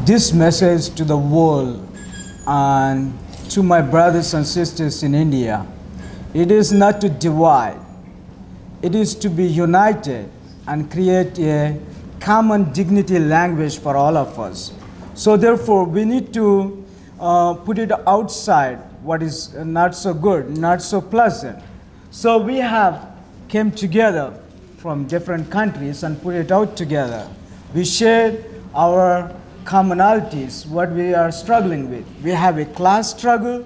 this message to the world and to my brothers and sisters in India. It is not to divide. It is to be united and create a common dignity language for all of us. So therefore, we need to put it outside what is not so good, not so pleasant. So we have came together from different countries and put it out together. We shared our commonalities, what we are struggling with. We have a class struggle,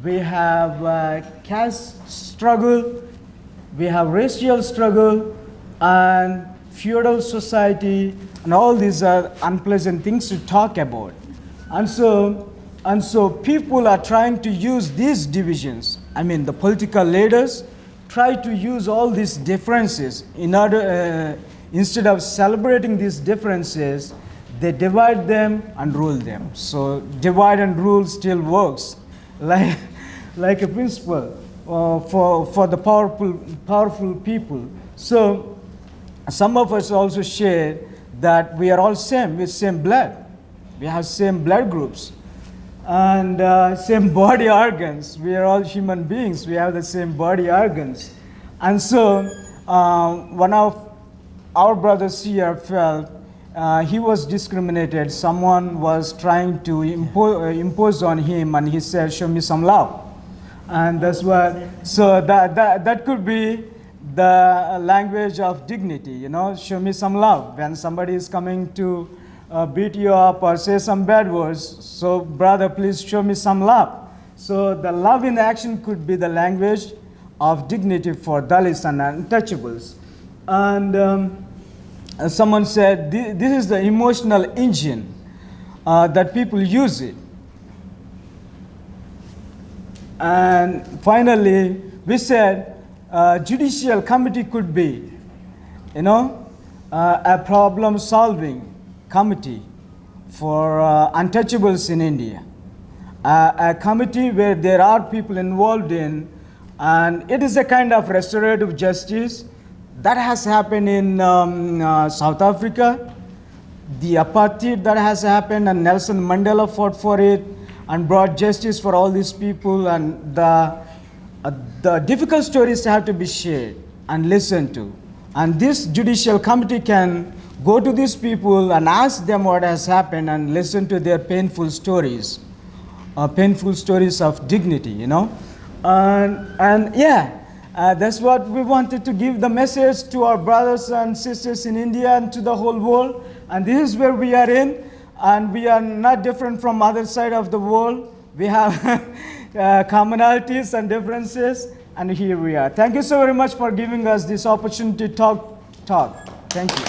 we have a caste struggle, we have racial struggle, and feudal society, and all these are unpleasant things to talk about. And so people are trying to use these divisions. I mean, the political leaders try to use all these differences in order, instead of celebrating these differences, they divide them and rule them. So divide and rule still works, like a principle for the powerful people. So some of us also share that we are all same, with same blood. We have same blood groups and same body organs. We are all human beings. We have the same body organs. And so one of our brothers here felt he was discriminated. Someone was trying to impose on him, and he said, "Show me some love." And that's what, so that could be the language of dignity, you know, show me some love. When somebody is coming to beat you up or say some bad words, so brother, please show me some love. So the love in action could be the language of dignity for Dalits and untouchables. And someone said, this is the emotional engine that people use it. And finally, we said judicial committee could be, you know, a problem-solving committee for untouchables in India. A committee where there are people involved in, and it is a kind of restorative justice that has happened in South Africa, the apartheid that has happened, and Nelson Mandela fought for it and brought justice for all these people, and the difficult stories have to be shared and listened to. And this judicial committee can go to these people and ask them what has happened and listen to their painful stories of dignity, you know. And yeah, that's what we wanted to give the message to our brothers and sisters in India and to the whole world. And this is where we are in. And we are not different from other side of the world. We have commonalities and differences, and here we are. Thank you so very much for giving us this opportunity to talk. Thank you.